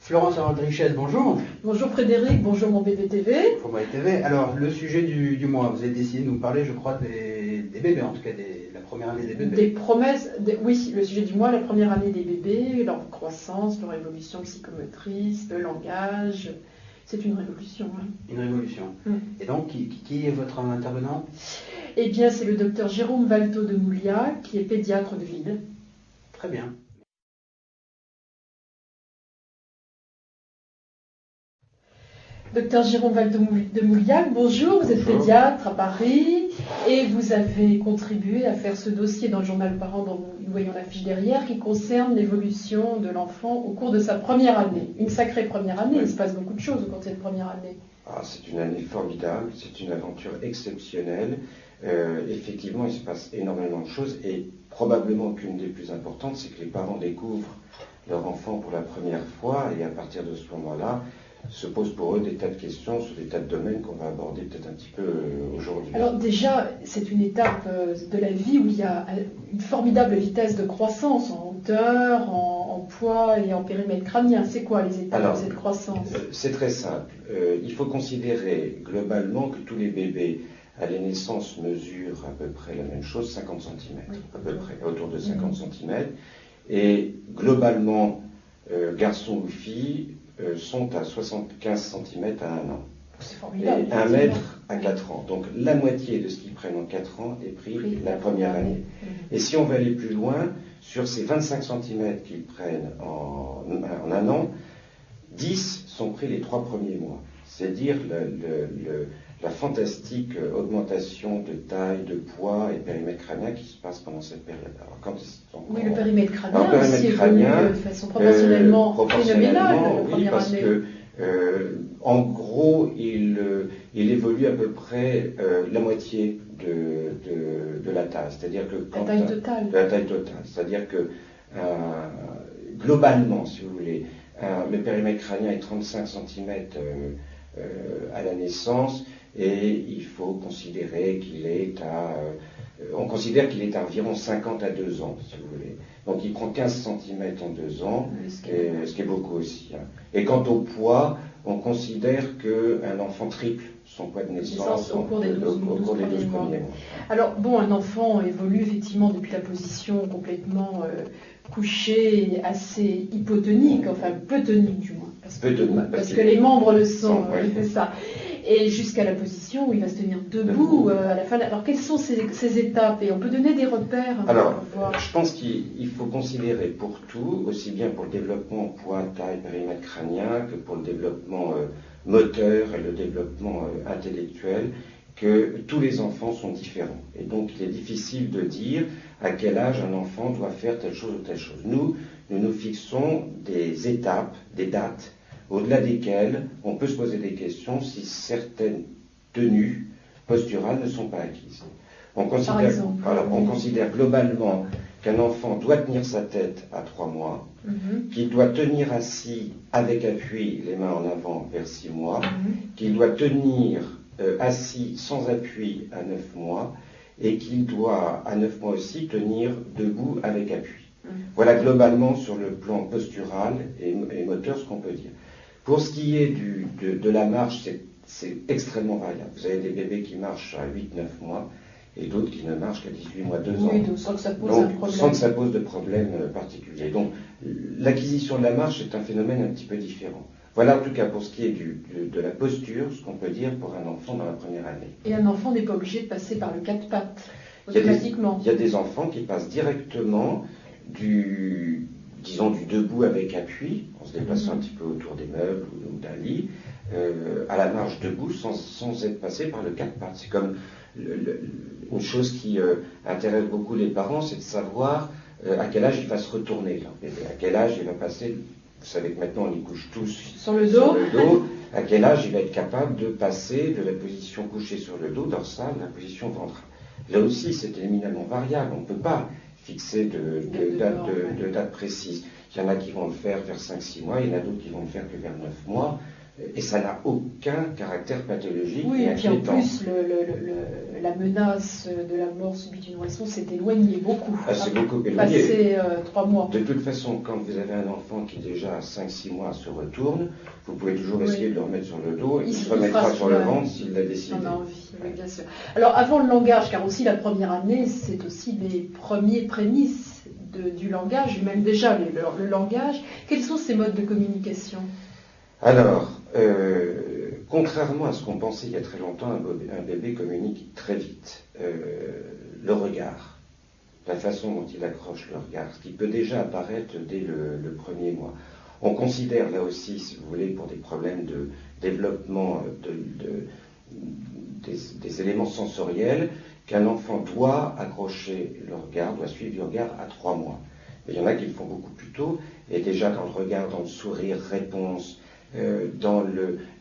Florence Rodriguez, bonjour. Bonjour Frédéric, bonjour mon bébé TV. Pour TV. Alors, le sujet du mois, vous avez décidé de nous parler, je crois, des bébés, en tout cas, la première année des bébés. Des promesses, oui, le sujet du mois, la première année des bébés, leur croissance, leur évolution psychomotrice, le langage. C'est une révolution. Hein. Une révolution. Et donc, qui est votre intervenant? Eh bien, c'est le docteur Jérôme Valto de Mouliac, qui est pédiatre de Ville. Très bien. Docteur Jérôme Valto de Mouliac, bonjour, vous êtes pédiatre à Paris et vous avez contribué à faire ce dossier dans le journal Parents dont nous voyons l'affiche derrière qui concerne l'évolution de l'enfant au cours de sa première année. Une sacrée première année, il se passe beaucoup de choses au cours de cette première année. C'est une année formidable, c'est une aventure exceptionnelle. Effectivement, il se passe énormément de choses et probablement qu'une des plus importantes, c'est que les parents découvrent leur enfant pour la première fois et à partir de ce moment-là, se posent pour eux des tas de questions sur des tas de domaines qu'on va aborder peut-être un petit peu aujourd'hui. Alors déjà, c'est une étape de la vie où il y a une formidable vitesse de croissance en hauteur, en poids et en périmètre crânien. C'est quoi les étapes de cette croissance? C'est très simple. Il faut considérer globalement que tous les bébés à la naissance mesurent à peu près la même chose, 50 cm, oui, à peu près, autour de 50 cm. Et globalement, garçons ou filles, sont à 75 cm à 1 an. C'est formidable. Et 1 mètre à 4 ans. Donc la moitié de ce qu'ils prennent en 4 ans est pris la première année. Et si on veut aller plus loin, sur ces 25 cm qu'ils prennent en 1 an, 10 sont pris les 3 premiers mois. C'est dire la fantastique augmentation de taille, de poids et périmètre crânien qui se passe pendant cette période. Alors, oui, le périmètre crânien, de façon proportionnellement phénoménale la première parce année. En gros, il évolue à peu près la moitié de la taille. C'est-à-dire que la taille totale. La taille totale. C'est-à-dire que globalement, si vous voulez, le périmètre crânien est 35 cm à la naissance et il faut considérer qu'il est on considère qu'il est à environ 50 à 2 ans, si vous voulez. Donc il prend 15 cm en 2 ans, ce qui est beaucoup aussi. Hein. Et quant au poids, on considère qu'un enfant triple son poids de naissance au cours des 12 premiers mois. mois. Alors bon, un enfant évolue effectivement depuis la position complètement couchée, assez hypotonique, enfin peu tonique du moins, parce que les membres le sont, c'est ça. Et jusqu'à la position où il va se tenir debout à la fin. Alors quelles sont ces étapes? Et on peut donner des repères? Alors, je pense qu'il faut considérer pour tout, aussi bien pour le développement poids, taille, périmètre crânien, que pour le développement moteur et le développement intellectuel, que tous les enfants sont différents. Et donc il est difficile de dire à quel âge un enfant doit faire telle chose ou telle chose. Nous fixons des étapes, des dates, au-delà desquelles on peut se poser des questions si certaines tenues posturales ne sont pas acquises. On considère globalement qu'un enfant doit tenir sa tête à 3 mois, qu'il doit tenir assis avec appui, les mains en avant vers 6 mois, qu'il doit tenir assis sans appui à 9 mois, et qu'il doit à 9 mois aussi tenir debout avec appui. Voilà globalement sur le plan postural et moteur ce qu'on peut dire. Pour ce qui est de la marche, c'est extrêmement variable. Vous avez des bébés qui marchent à 8-9 mois et d'autres qui ne marchent qu'à 18 mois, 2 ans. Oui, donc sans que ça pose un problème. Sans que ça pose de problème particulier. Donc l'acquisition de la marche est un phénomène un petit peu différent. Voilà en tout cas pour ce qui est de la posture, ce qu'on peut dire pour un enfant dans la première année. Et un enfant n'est pas obligé de passer par le 4 pattes, automatiquement. Il y a des enfants qui passent directement du debout avec appui, en se déplaçant un petit peu autour des meubles ou d'un lit, à la marche debout sans être passé par le 4 pattes. C'est comme une chose qui intéresse beaucoup les parents, c'est de savoir à quel âge il va se retourner, leur bébé, à quel âge il va passer. Vous savez que maintenant on les couche tous sur le dos. À quel âge il va être capable de passer de la position couchée sur le dos dorsale à la position ventrale. Là aussi c'est éminemment variable, on ne peut pas fixer de date précise. Il y en a qui vont le faire vers 5-6 mois, il y en a d'autres qui vont le faire que vers 9 mois. et ça n'a aucun caractère pathologique. Oui, et puis en plus, la menace de la mort subite du nourrisson s'est éloignée beaucoup. Ah, c'est beaucoup éloigné. Passé 3 mois. De toute façon, quand vous avez un enfant qui déjà à 5-6 mois se retourne, vous pouvez toujours essayer de le remettre sur le dos, il se remettra sur le ventre s'il l'a décidé. On a envie, oui, bien sûr. Alors avant le langage, car aussi la première année, c'est aussi les premiers prémices du langage, même déjà le langage. Quels sont ces modes de communication? Alors, contrairement à ce qu'on pensait il y a très longtemps, un bébé communique très vite. Le regard, la façon dont il accroche le regard, ce qui peut déjà apparaître dès le premier mois. On considère là aussi, si vous voulez, pour des problèmes de développement des éléments sensoriels, qu'un enfant doit accrocher le regard, doit suivre du regard à 3 mois. Mais il y en a qui le font beaucoup plus tôt, et déjà dans le regard, dans le sourire, réponse, dans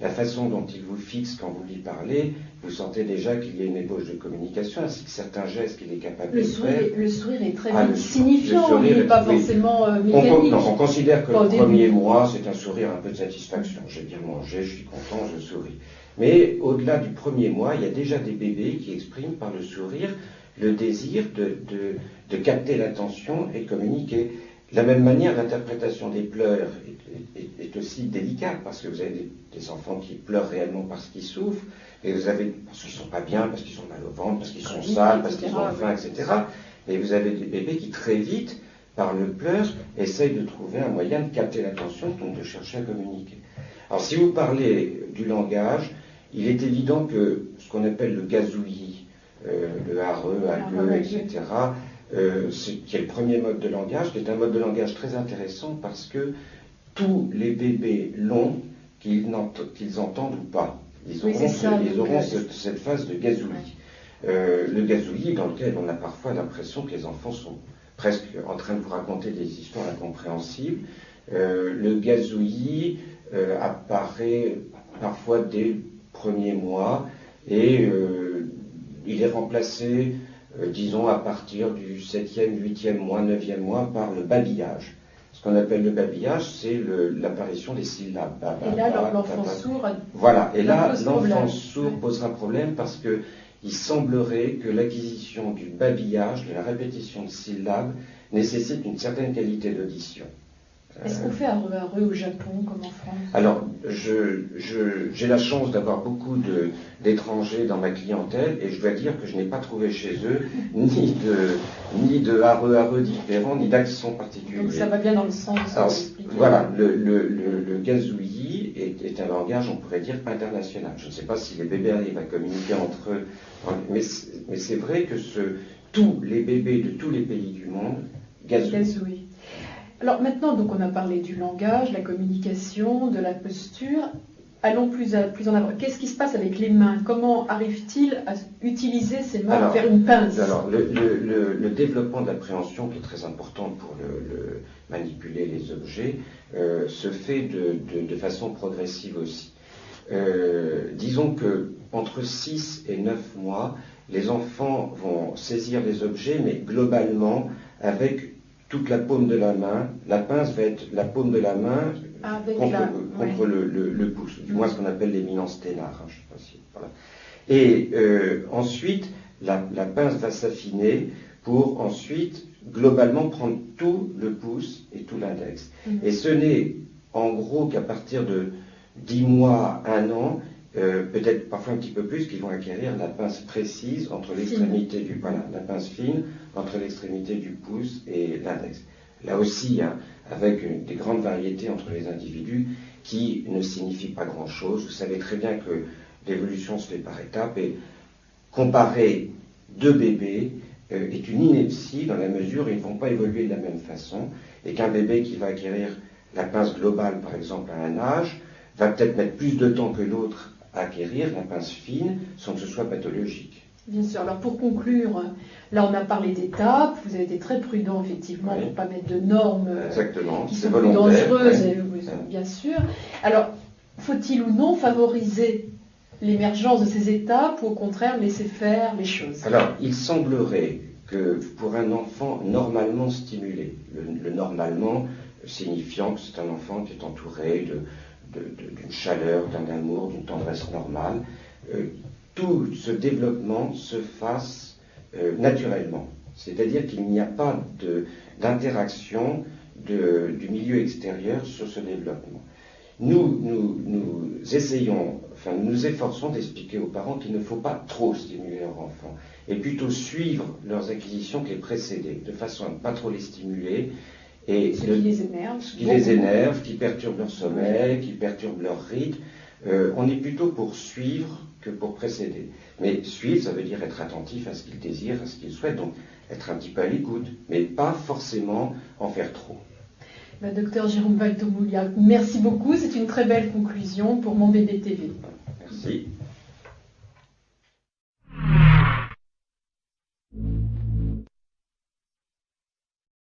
la façon dont il vous fixe quand vous lui parlez, vous sentez déjà qu'il y a une ébauche de communication, ainsi que certains gestes qu'il est capable de faire. Le sourire est très signifiant, il n'est pas forcément mécanique. On considère que le premier mois, c'est un sourire un peu de satisfaction. J'ai bien mangé, je suis content, je souris. Mais au-delà du premier mois, il y a déjà des bébés qui expriment par le sourire le désir de capter l'attention et communiquer. De la même manière, l'interprétation des pleurs est aussi délicate, parce que vous avez des enfants qui pleurent réellement parce qu'ils souffrent, et vous avez parce qu'ils ne sont pas bien, parce qu'ils ont mal au ventre, parce qu'ils sont sales, parce qu'ils ont faim, etc. Et vous avez des bébés qui très vite, par le pleur, essayent de trouver un moyen de capter l'attention, donc de chercher à communiquer. Alors si vous parlez du langage, il est évident que ce qu'on appelle le gazouillis, le areux, etc., qui est le premier mode de langage, qui est un mode de langage très intéressant parce que tous les bébés l'ont, qu'ils entendent ou pas. Ils auront cette phase de gazouillis. Le gazouillis dans lequel on a parfois l'impression que les enfants sont presque en train de vous raconter des histoires incompréhensibles. Le gazouillis apparaît parfois dès le premier mois et il est remplacé disons à partir du 7e, 8e mois, 9e mois, par le babillage. Ce qu'on appelle le babillage, c'est l'apparition des syllabes. Et là, l'enfant sourd... Voilà, et là, l'enfant sourd posera problème parce qu'il semblerait que l'acquisition du babillage, de la répétition de syllabes, nécessite une certaine qualité d'audition. Est-ce qu'on fait areux au Japon comme en France? Alors, j'ai la chance d'avoir beaucoup d'étrangers dans ma clientèle et je dois dire que je n'ai pas trouvé chez eux ni de areux différents, ni d'accent particulier. Donc ça va bien dans le sens de l'expliquer. Voilà, le gazouillis est un langage, on pourrait dire, international. Je ne sais pas si les bébés arrivent à communiquer entre eux, mais c'est vrai que tous les bébés de tous les pays du monde gazouillent. Alors maintenant, donc on a parlé du langage, de la communication, de la posture. Allons plus en avant. Qu'est-ce qui se passe avec les mains? Comment arrive-t-il à utiliser ses mains pour faire une pince? Alors, le développement de l'appréhension, qui est très important pour manipuler les objets, se fait de façon progressive aussi. Disons que entre 6 et 9 mois, les enfants vont saisir les objets, mais globalement avec toute la paume de la main. La pince va être la paume de la main contre le pouce, du moins ce qu'on appelle l'éminence ténare. Hein, je sais pas si, voilà. Et ensuite, la pince va s'affiner pour ensuite globalement prendre tout le pouce et tout l'index. Et ce n'est en gros qu'à partir de 10 mois, 1 an, peut-être parfois un petit peu plus, qu'ils vont acquérir la pince précise entre l'extrémité du... Voilà, la pince fine entre l'extrémité du pouce et l'index. Là aussi, hein, avec des grandes variétés entre les individus qui ne signifient pas grand-chose. Vous savez très bien que l'évolution se fait par étapes et comparer 2 bébés est une ineptie dans la mesure où ils ne vont pas évoluer de la même façon et qu'un bébé qui va acquérir la pince globale, par exemple, à un âge, va peut-être mettre plus de temps que l'autre à acquérir la pince fine sans que ce soit pathologique. Bien sûr. Alors pour conclure, là on a parlé d'étapes, vous avez été très prudent effectivement pour ne pas mettre de normes qui sont plus dangereuses, bien sûr. Alors, faut-il ou non favoriser l'émergence de ces étapes ou au contraire laisser faire les choses? Alors, il semblerait que pour un enfant normalement stimulé, le normalement signifiant que c'est un enfant qui est entouré d'une chaleur, d'un amour, d'une tendresse normale, tout ce développement se fasse naturellement. C'est-à-dire qu'il n'y a pas d'interaction du milieu extérieur sur ce développement. Nous essayons, enfin nous nous efforçons d'expliquer aux parents qu'il ne faut pas trop stimuler leurs enfants, et plutôt suivre leurs acquisitions que les précéder, de façon à ne pas trop les stimuler, et ce qui les énerve, qui perturbe leur sommeil, qui perturbe leur rythme. On est plutôt pour suivre que pour précéder. Mais suivre, ça veut dire être attentif à ce qu'ils désirent, à ce qu'ils souhaitent, donc être un petit peu à l'écoute, mais pas forcément en faire trop. Docteur Jérôme Valtomouliac, merci beaucoup, c'est une très belle conclusion pour Mon Bébé TV. Merci.